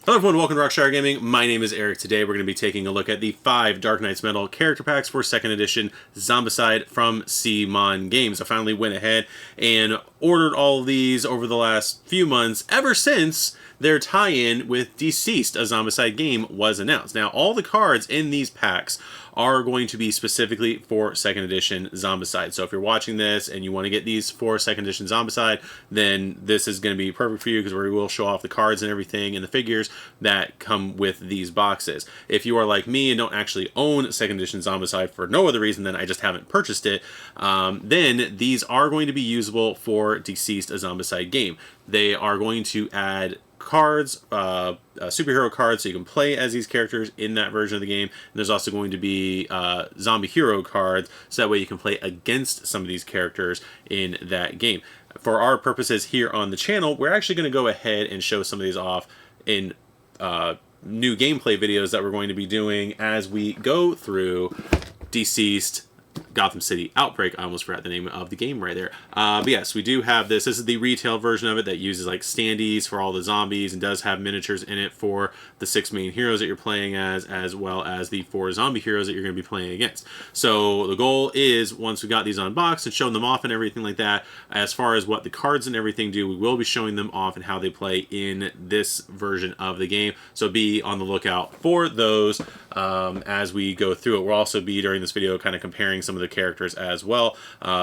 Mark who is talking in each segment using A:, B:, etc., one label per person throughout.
A: Hello everyone, welcome to Rockstar Gaming. My name is Eric. Today we're going to be taking a look at the 5 Dark Knight's Metal character packs for 2nd edition Zombicide from CMON Games. I finally went ahead and ordered all of these over the last few months, ever since their tie-in with DCeased, a Zombicide game, was announced. Now, all the cards in these packs are going to be specifically for 2nd edition Zombicide. So if you're watching this and you want to get these for 2nd edition Zombicide, then this is going to be perfect for you because we will show off the cards and everything and the figures that come with these boxes. If you are like me and don't actually own 2nd edition Zombicide for no other reason than I just haven't purchased it, then these are going to be usable for DCeased, a Zombicide game. They are going to add cards, superhero cards, so you can play as these characters in that version of the game. And there's also going to be zombie hero cards, so that way you can play against some of these characters in that game. For our purposes here on the channel, we're actually going to go ahead and show some of these off in new gameplay videos that we're going to be doing as we go through DCeased, Gotham City Outbreak. I almost forgot the name of the game right there. But yes, we do have this. This is the retail version of it that uses like standees for all the zombies and does have miniatures in it for the 6 main heroes that you're playing as well as the 4 zombie heroes that you're going to be playing against. So the goal is, once we got these unboxed and shown them off and everything like that, as far as what the cards and everything do, we will be showing them off and how they play in this version of the game. So be on the lookout for those as we go through it. We'll also be, during this video, kind of comparing some of the characters as well,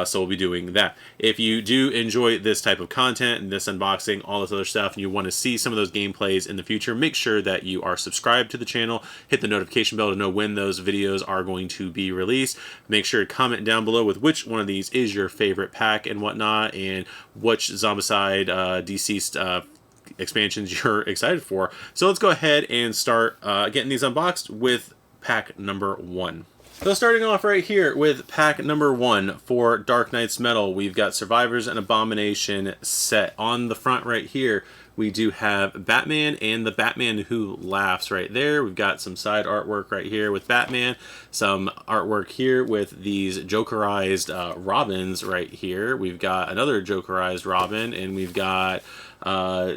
A: so we'll be doing that. If you do enjoy this type of content and this unboxing, all this other stuff, and you want to see some of those gameplays in the future, make sure that you are subscribed to the channel, hit the notification bell to know when those videos are going to be released. Make sure to comment down below with which one of these is your favorite pack and whatnot, and which Zombicide DCeased expansions you're excited for. So let's go ahead and start getting these unboxed with pack number 1. So starting off right here with pack number 1 for Dark Knight's Metal, we've got Survivors and Abomination set. On the front right here, we do have Batman and the Batman Who Laughs right there. We've got some side artwork right here with Batman, some artwork here with these Jokerized Robins right here. We've got another Jokerized Robin, and we've got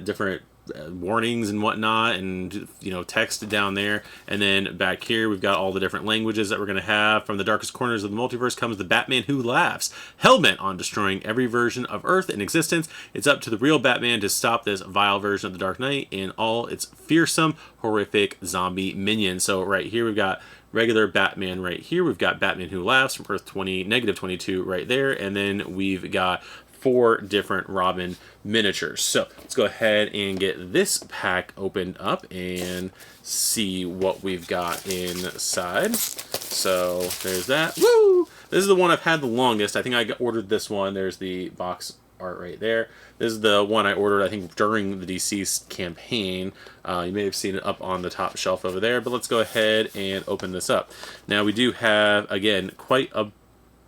A: different warnings and whatnot, and text down there. And then back here we've got all the different languages that we're going to have. From the darkest corners of the multiverse comes the Batman Who Laughs, hell-bent on destroying every version of Earth in existence. It's up to the real Batman to stop this vile version of the Dark Knight and all its fearsome, horrific zombie minions. So right here we've got regular Batman right here. We've got Batman Who Laughs from Earth -22 right there, and then we've got 4 different Robin miniatures. So let's go ahead and get this pack opened up and see what we've got inside. So there's that. Woo! This is the one I've had the longest. I think I ordered this one. There's the box art right there. This is the one I ordered, I think, during the DCeased campaign. You may have seen it up on the top shelf over there, but let's go ahead and open this up. Now we do have, again, quite a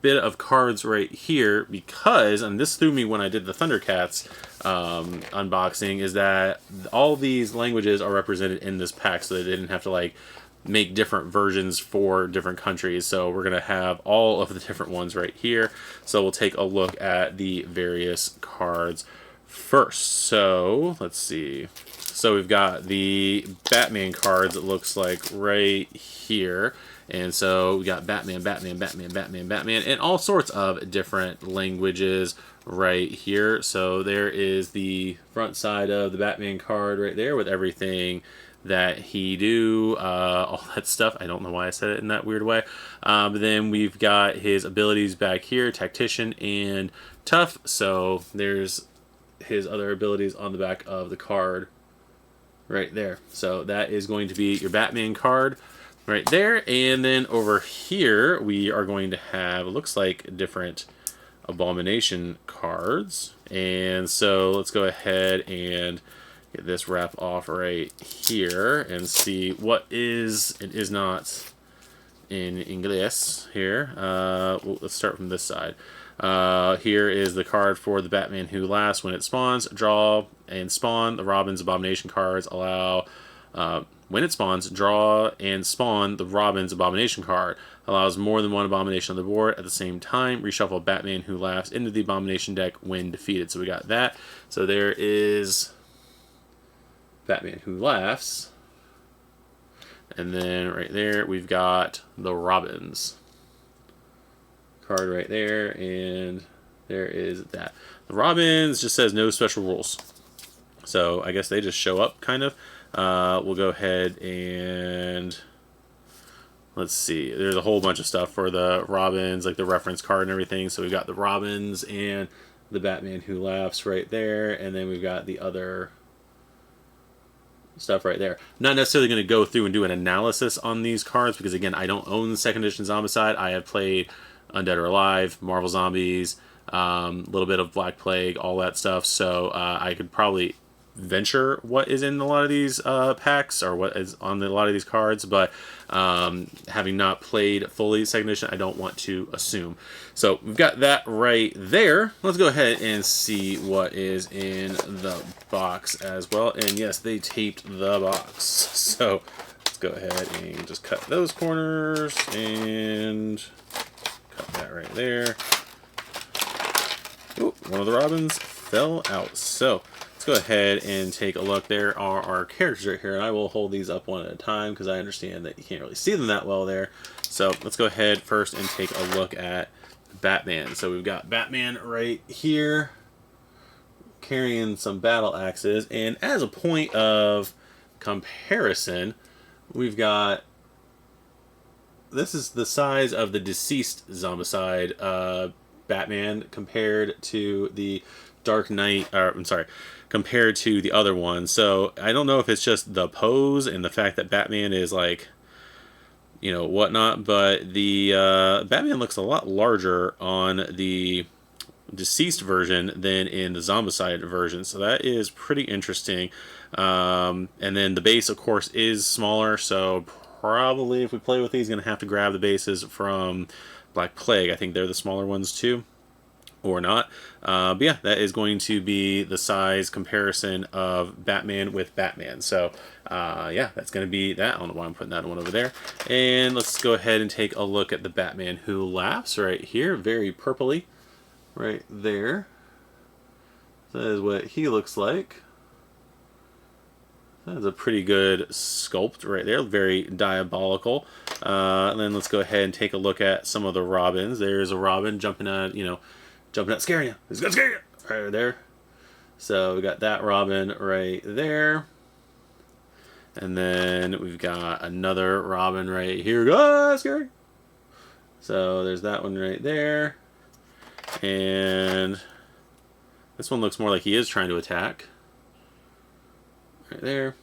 A: bit of cards right here, because, and this threw me when I did the Thundercats unboxing, is that all these languages are represented in this pack, so they didn't have to like make different versions for different countries. So we're gonna have all of the different ones right here. So we'll take a look at the various cards first. So let's see. So we've got the Batman cards, it looks like, right here. And so we got Batman, Batman, Batman, Batman, Batman, and all sorts of different languages right here. So there is the front side of the Batman card right there with everything that he do, all that stuff. I don't know why I said it in that weird way. But then we've got his abilities back here, Tactician and Tough. So there's his other abilities on the back of the card right there. So that is going to be your Batman card right there. And then over here we are going to have, it looks like, different Abomination cards. And so let's go ahead and get this wrap off right here and see what is and is not in English here. Well, let's start from this side. Here is the card for the Batman Who Laughs. When it spawns, draw and spawn the Robin's Abomination cards. Allow when it spawns, draw and spawn the Robin's Abomination card. Allows more than one Abomination on the board at the same time. Reshuffle Batman Who Laughs into the Abomination deck when defeated. So we got that. So there is Batman Who Laughs. And then right there, we've got the Robins card right there, and there is that. The Robins just says no special rules. So I guess they just show up, kind of. We'll go ahead and let's see. There's a whole bunch of stuff for the Robins, like the reference card and everything. So we've got the Robins and the Batman Who Laughs right there, and then we've got the other stuff right there. Not necessarily going to go through and do an analysis on these cards because, again, I don't own the second edition Zombicide. I have played Undead or Alive, Marvel Zombies, a little bit of Black Plague, all that stuff. So I could probably venture what is in a lot of these packs or what is on a lot of these cards, but having not played fully second edition, I don't want to assume. So we've got that right there. Let's go ahead and see what is in the box as well. And yes, they taped the box. So let's go ahead and just cut those corners and cut that right there. Ooh, one of the Robins fell out. So let's go ahead and take a look. There are our characters right here, and I will hold these up one at a time because I understand that you can't really see them that well there. So let's go ahead first and take a look at Batman. So we've got Batman right here carrying some battle axes, and as a point of comparison, we've got, this is the size of the DCeased Zombicide Batman compared to the Dark Knight, compared to the other one. So I don't know if it's just the pose and the fact that Batman is like, you know, whatnot, but the Batman looks a lot larger on the DCeased version than in the Zombicide version. So that is pretty interesting. And then the base, of course, is smaller. So probably if we play with these, going to have to grab the bases from Black Plague. I think they're the smaller ones too. Or not. But yeah, that is going to be the size comparison of Batman with Batman. So yeah, that's going to be that. I don't know why I'm putting that one over there. And let's go ahead and take a look at the Batman Who Laughs right here. Very purpley right there. That is what he looks like. That is a pretty good sculpt right there. Very diabolical. And then let's go ahead and take a look at some of the Robins. There's a Robin jumping out, you know, jumping out, scaring you. He's gonna scare you right there. So we got that Robin right there, and then we've got another Robin right here. Go, scary. So there's that one right there, and this one looks more like he is trying to attack. Right there,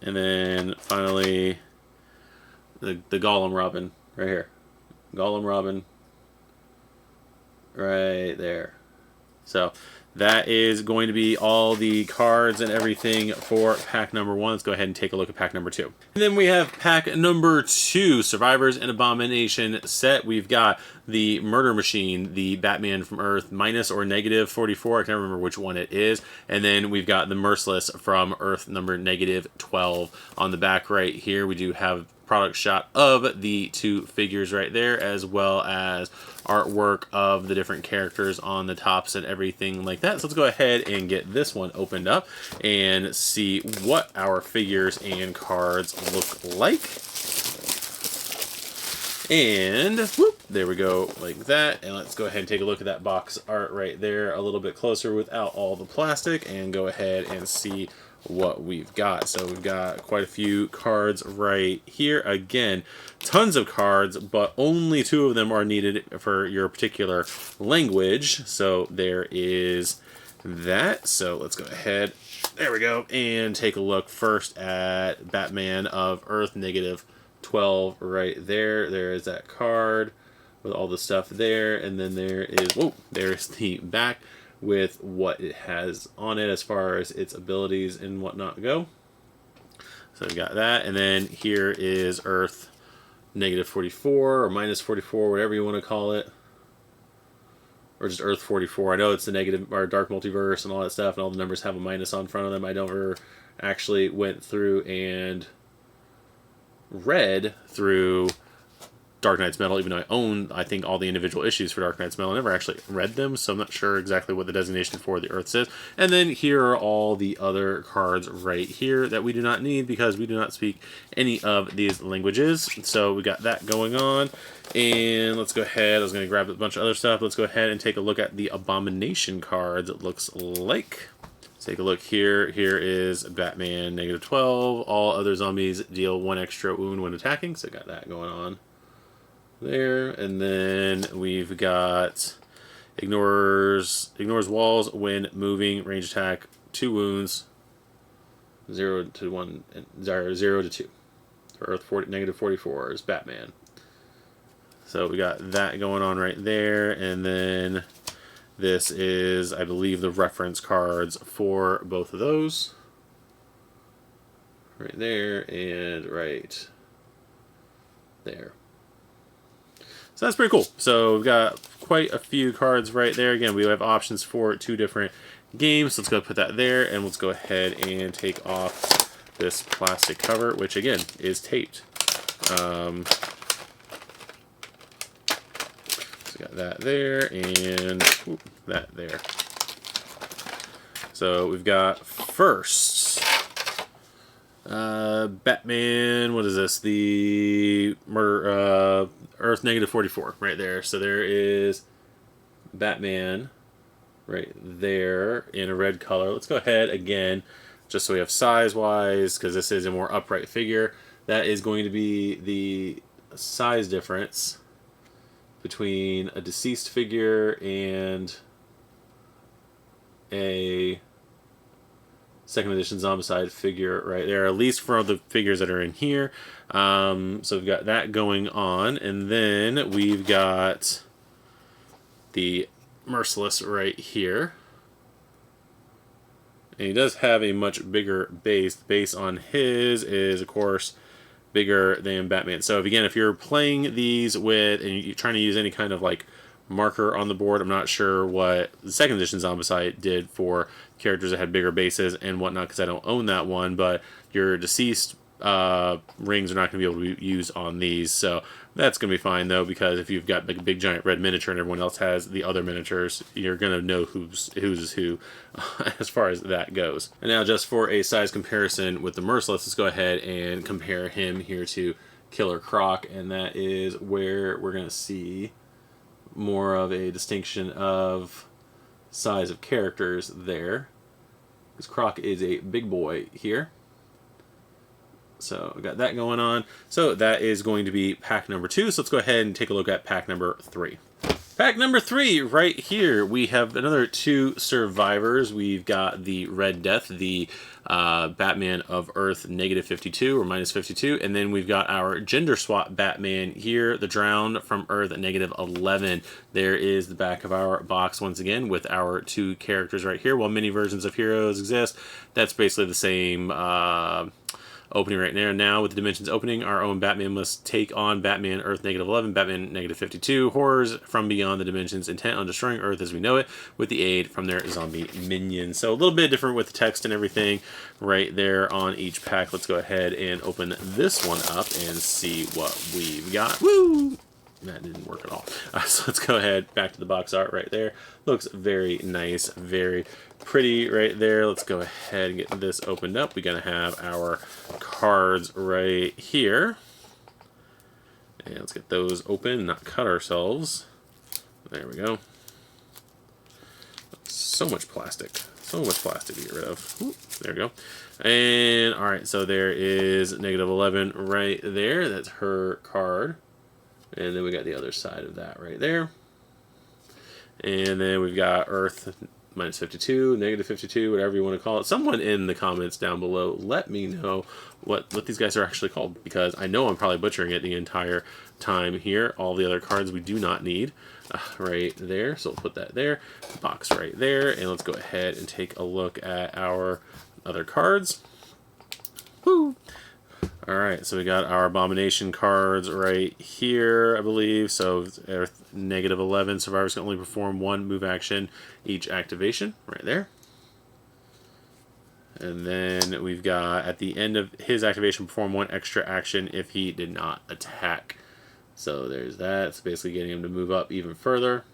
A: and then finally the Gollum Robin right here. Gollum Robin. Right there. So that is going to be all the cards and everything for pack number 1. Let's go ahead and take a look at pack number 2. And then we have pack number 2, Survivors and Abomination set. We've got the Murder Machine, the Batman from Earth minus or negative 44. I can't remember which one it is. And then we've got the Merciless from Earth number negative 12. On the back right here, we do have product shot of the 2 figures right there, as well as artwork of the different characters on the tops and everything like that. So let's go ahead and get this one opened up and see what our figures and cards look like. And whoop, there we go, like that. And let's go ahead and take a look at that box art right there a little bit closer without all the plastic, and go ahead and see what we've got. So we've got quite a few cards right here. Again, tons of cards, but only 2 of them are needed for your particular language. So there is that. So let's go ahead, there we go, and take a look first at Batman of Earth negative 12 right there. There is that card with all the stuff there, and then there is, whoa, there's the back with what it has on it as far as its abilities and whatnot go. So we got that, and then here is Earth negative 44 or minus 44, whatever you want to call it, or just Earth 44. I know it's the negative or dark multiverse and all that stuff, and all the numbers have a minus on front of them. I never actually went through and read through Dark Knight's Metal, even though I own, I think, all the individual issues for Dark Knight's Metal. I never actually read them, so I'm not sure exactly what the designation for the Earth is. And then here are all the other cards right here that we do not need because we do not speak any of these languages. So we got that going on. And let's go ahead. I was going to grab a bunch of other stuff. Let's go ahead and take a look at the Abomination cards, it looks like. Take a look here. Here is Batman -12. All other zombies deal 1 extra wound when attacking. So got that going on there. And then we've got ignores walls when moving, range attack, 2 wounds, 0 to 1, and 0 to 2. For Earth -44 is Batman. So we got that going on right there. And then this is, I believe, the reference cards for both of those. Right there and right there. So that's pretty cool. So we've got quite a few cards right there. Again, we have options for 2 different games. So let's go put that there, and let's go ahead and take off this plastic cover, which again is taped. Got that there and that there. So we've got first Batman. What is this? The murder Earth -44 right there. So there is Batman right there in a red color. Let's go ahead again, just so we have size wise, because this is a more upright figure. That is going to be the size difference between a DCeased figure and a 2nd edition Zombicide figure right there, at least for the figures that are in here. So we've got that going on, and then we've got the Merciless right here. And he does have a much bigger base. The base on his is, of course, bigger than Batman. So if you're playing these with, and you're trying to use any kind of like marker on the board, I'm not sure what the 2nd edition Zombicide did for characters that had bigger bases and whatnot, because I don't own that one, but your DCeased rings are not going to be able to be used on these. So that's going to be fine, though, because if you've got like a big giant red miniature and everyone else has the other miniatures, you're going to know who's who as far as that goes. And now just for a size comparison with the Merciless, let's go ahead and compare him here to Killer Croc, and that is where we're going to see more of a distinction of size of characters there. Because Croc is a big boy here. So we got that going on. So that is going to be pack number 2. So let's go ahead and take a look at pack number 3. Pack number 3, right here, we have another 2 survivors. We've got the Red Death, the Batman of Earth -52 or -52, and then we've got our gender swap Batman here, the Drowned from Earth -11. There is the back of our box once again with our 2 characters right here. While many versions of heroes exist, that's basically the same opening right there. Now, with the Dimensions opening, our own Batman must take on Batman Earth -11, Batman -52, horrors from beyond the dimensions, intent on destroying Earth as we know it, with the aid from their zombie minions. So a little bit different with the text and everything right there on each pack. Let's go ahead and open this one up and see what we've got. Woo! That didn't work at all. So let's go ahead, back to the box art right there. Looks very nice, very pretty right there. Let's go ahead and get this opened up. We're going to have our cards right here. And let's get those open, not cut ourselves. There we go. So much plastic. So much plastic to get rid of. Ooh, there we go. And, alright, so there is -11 right there. That's her card. And then we got the other side of that right there. And then we've got Earth -52, -52, whatever you want to call it. Someone in the comments down below, let me know what these guys are actually called, because I know I'm probably butchering it the entire time here. All the other cards we do not need right there. So we'll put that there. Box right there. And let's go ahead and take a look at our other cards. Woo! Alright, so we got our Abomination cards right here, I believe. So -11, survivors can only perform 1 move action each activation, right there. And then we've got, at the end of his activation, perform 1 extra action if he did not attack. So there's that. It's basically getting him to move up even further.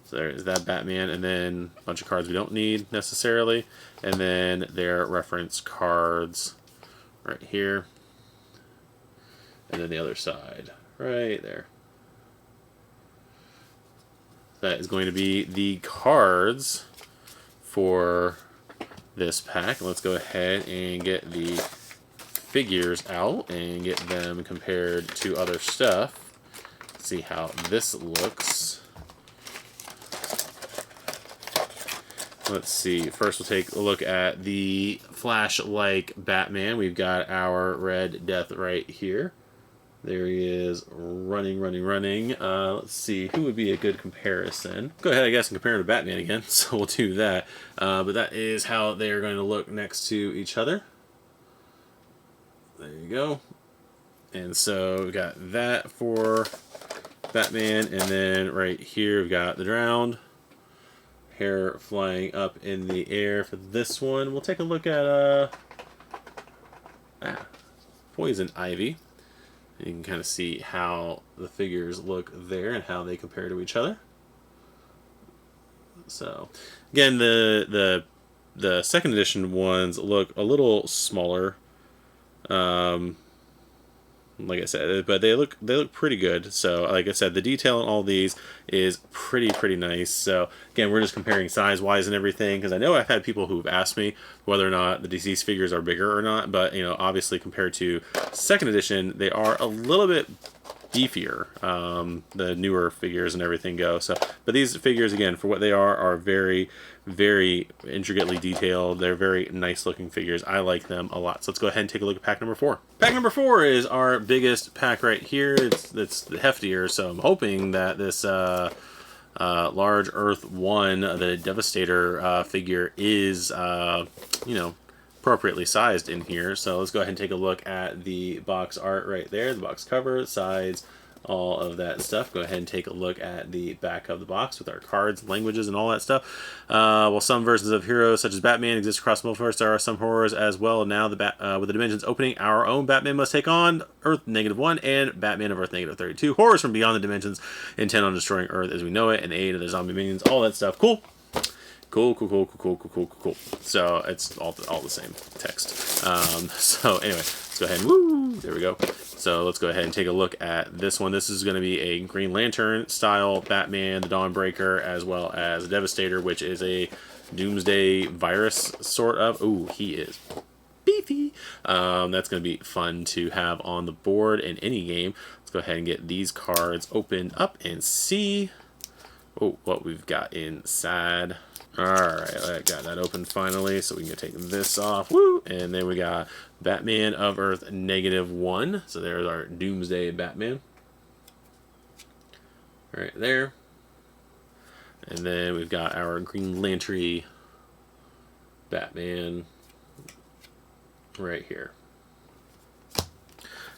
A: So there's that Batman, and then a bunch of cards we don't need necessarily, and then their reference cards right here, and then the other side right there. That is going to be the cards for this pack. Let's go ahead and get the figures out and get them compared to other stuff. See how this looks. Let's see. First, we'll take a look at the Flash-like Batman. We've got our Red Death right here. There he is, running. Let's see, who would be a good comparison? Go ahead, I guess, and compare him to Batman again, so we'll do that. But that is how they are going to look next to each other. There you go. And so we've got that for Batman, and then right here we've got the Drowned. Hair flying up in the air for this one. We'll take a look at Poison Ivy. And you can kind of see how the figures look there and how they compare to each other. So again, the second edition ones look a little smaller. Like I said, but they look pretty good. So like I said, the detail on all these is pretty nice. So again, we're just comparing size wise and everything, because I know I've had people who've asked me whether or not the DCeased figures are bigger or not, but you know, obviously compared to second edition, they are a little bit beefier, the newer figures and everything go. So, but these figures, again, for what they are very intricately detailed. They're very nice looking figures. I like them a lot. So let's go ahead and take a look at pack number 4. Pack number 4 is our biggest pack right here. It's heftier, so I'm hoping that this large Earth 1, the Devastator figure, is you know, appropriately sized in here. So let's go ahead and take a look at the box art right there, the box cover, sides, all of that stuff. Go ahead and take a look at the back of the box with our cards, languages, and all that stuff. While some versions of heroes such as Batman exist across multiverse, there are some horrors as well. Now, with the dimensions opening, our own Batman must take on Earth -1 and Batman of Earth -32. Horrors from beyond the dimensions intent on destroying Earth as we know it, and aid of the zombie minions, all that stuff. Cool. So it's all the same text. So anyway, let's go ahead and woo. There we go. So let's go ahead and take a look at this one. This is going to be a Green Lantern style Batman, the Dawnbreaker, as well as Devastator, which is a Doomsday virus sort of. Ooh, he is beefy. That's going to be fun to have on the board in any game. Let's go ahead and get these cards opened up and see what we've got inside. Alright, I got that open finally, so we can take this off. Woo! And then we got Batman of Earth -1. So there's our Doomsday Batman. Right there. And then we've got our Green Lantern Batman right here.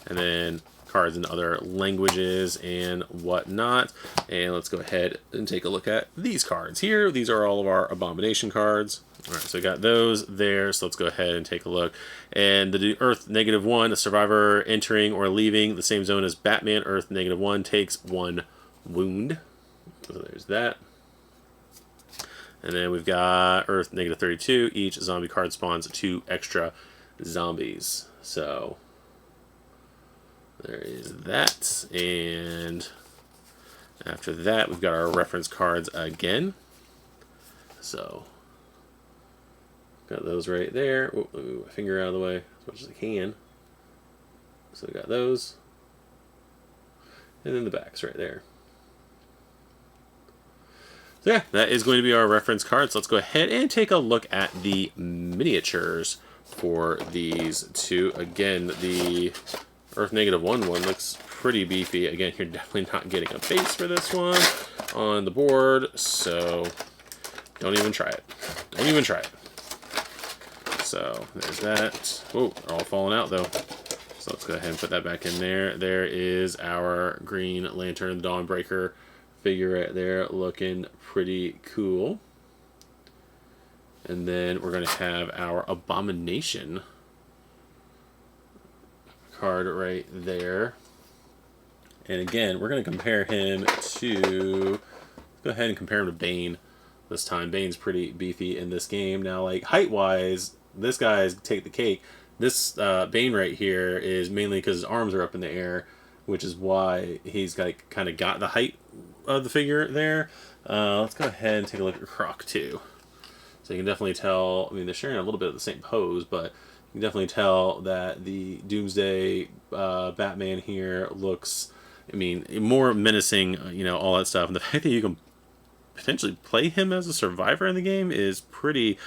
A: And then cards in other languages and whatnot. And let's go ahead and take a look at these cards here. These are all of our Abomination cards. All right, so we got those there. So let's go ahead and take a look. And the Earth -1, a survivor entering or leaving the same zone as Batman, Earth -1, takes 1 wound. So there's that. And then we've got Earth -32. Each zombie card spawns 2 extra zombies. So there is that, and after that, we've got our reference cards again. So, got those right there. Oh, let me move my finger out of the way as much as I can. So we got those, and then the backs right there. So yeah, that is going to be our reference cards. So let's go ahead and take a look at the miniatures for these two. Again, the Earth -1 one looks pretty beefy. Again, you're definitely not getting a face for this one on the board, so don't even try it. Don't even try it. So there's that. Oh, they're all falling out though. So let's go ahead and put that back in there. There is our Green Lantern Dawnbreaker figure right there, looking pretty cool. And then we're going to have our Abomination card right there, And again, we're going to compare him to... Go ahead and compare him to Bane this time. Bane's pretty beefy in this game. Now, like, height-wise, this guy's take the cake. This Bane right here is mainly because his arms are up in the air, which is why he's like kind of got the height of the figure there. Let's go ahead and take a look at Croc too. So you can definitely tell, I mean, they're sharing a little bit of the same pose, but you can definitely tell that the Doomsday Batman here looks, I mean, more menacing, you know, all that stuff. And the fact that you can potentially play him as a survivor in the game is pretty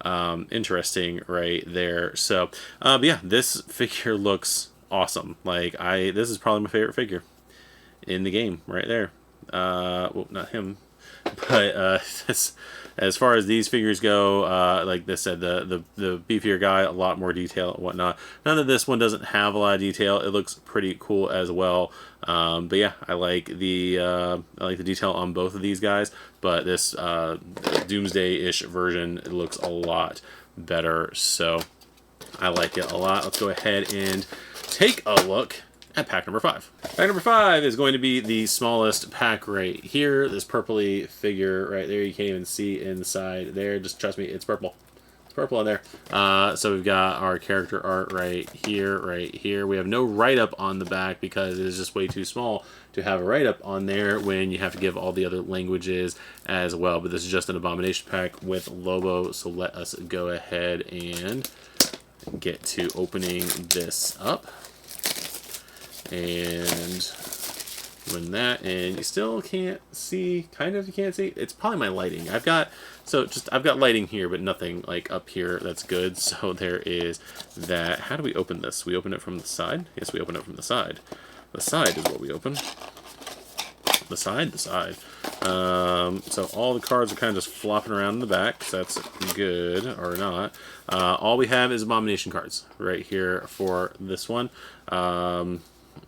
A: interesting right there. So, but yeah, this figure looks awesome. Like, this is probably my favorite figure in the game right there. Well, not him, but as far as these figures go, like I said, the beefier guy, a lot more detail and whatnot. None of this one doesn't have a lot of detail. It looks pretty cool as well. But yeah, I like the detail on both of these guys. But this Doomsday-ish version, it looks a lot better. So I like it a lot. Let's go ahead and take a look at pack number 5. Pack number 5 is going to be the smallest pack right here. This purpley figure right there. You can't even see inside there. Just trust me, it's purple. It's purple in there. So we've got our character art right here, right here. We have no write-up on the back because it is just way too small to have a write-up on there when you have to give all the other languages as well. But this is just an Abomination pack with Lobo. So let us go ahead and get to opening this up. And when that, and you still can't see, kind of you can't see, it's probably my lighting. I've got lighting here, but nothing like up here that's good. So there is that. How do we open this? We open it from the side? Yes, we open it from the side. The side is what we open. The side. So all the cards are kind of just flopping around in the back, so that's good, or not. All we have is Abomination cards right here for this one.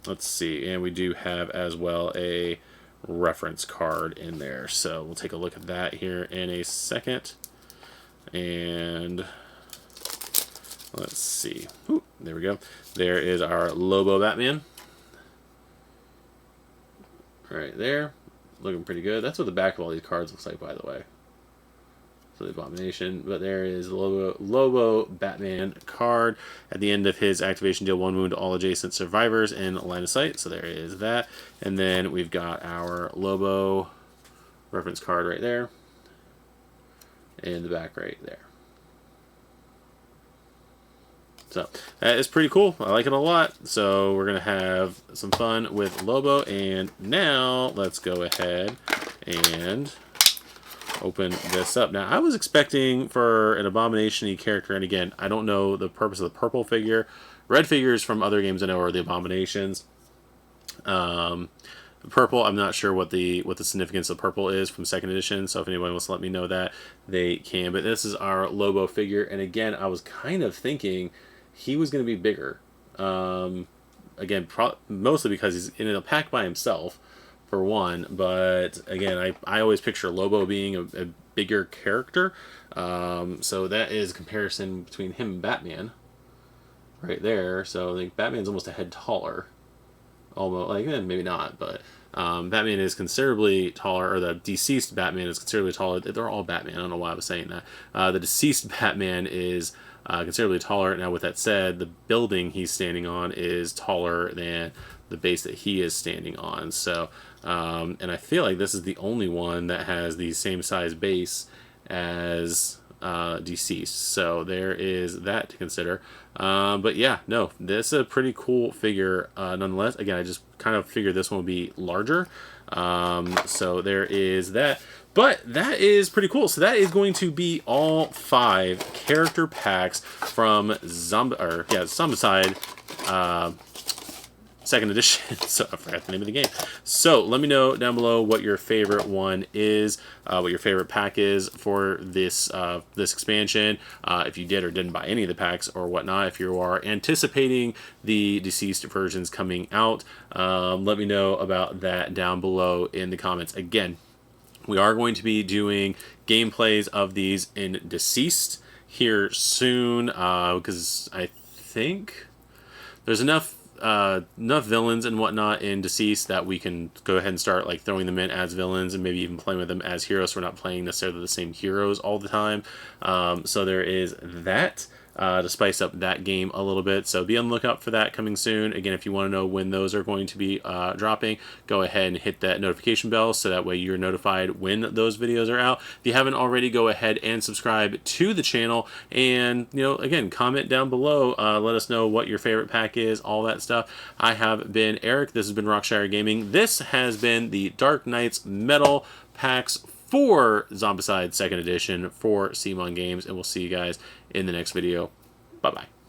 A: Let's see, and we do have as well a reference card in there, so we'll take a look at that here in a second. And let's see. Ooh, there we go. There is our Lobo Batman. Right there. Looking pretty good. That's what the back of all these cards looks like, by the way. So the Abomination. But there is Lobo Batman card. At the end of his activation, deal 1 wound to all adjacent survivors in line of sight. So there is that. And then we've got our Lobo reference card right there. And the back right there. So that is pretty cool. I like it a lot. So we're going to have some fun with Lobo. And now let's go ahead and open this up. Now, I was expecting for an Abomination-y character, and again, I don't know the purpose of the purple figure. Red figures from other games I know are the Abominations. Purple, I'm not sure what the significance of purple is from 2nd edition, so if anyone wants to let me know that, they can. But this is our Lobo figure, and again, I was kind of thinking he was going to be bigger. Again, mostly because he's in a pack by himself, for one. But again, I always picture Lobo being a bigger character. So that is a comparison between him and Batman, right there. So I think Batman's almost a head taller. Almost, like, maybe not, but Batman is considerably taller, or the DCeased Batman is considerably taller. They're all Batman. I don't know why I was saying that. The DCeased Batman is considerably taller. Now, with that said, the building he's standing on is taller than the base that he is standing on. So, and I feel like this is the only one that has the same size base as DCeased. So there is that to consider. But yeah, no, this is a pretty cool figure nonetheless. Again, I just kind of figured this one would be larger. So there is that. But that is pretty cool. So that is going to be all 5 character packs from Zombicide 2nd edition. So I forgot the name of the game. So let me know down below what your favorite one is, what your favorite pack is for this this expansion. If you did or didn't buy any of the packs or whatnot. If you are anticipating the DCeased versions coming out, let me know about that down below in the comments. Again, we are going to be doing gameplays of these in DCeased here soon, because I think there's enough enough villains and whatnot in DCeased that we can go ahead and start like throwing them in as villains and maybe even playing with them as heroes. So we're not playing necessarily the same heroes all the time. So there is that. To spice up that game a little bit. So be on the lookout for that coming soon. Again, if you want to know when those are going to be dropping, go ahead and hit that notification bell so that way you're notified when those videos are out. If you haven't already, go ahead and subscribe to the channel. And, you know, again, comment down below. Let us know what your favorite pack is, all that stuff. I have been Eric. This has been Rockshire Gaming. This has been the Dark Knights Metal packs for Zombicide 2nd Edition for CMON Games, and we'll see you guys in the next video. Bye-bye.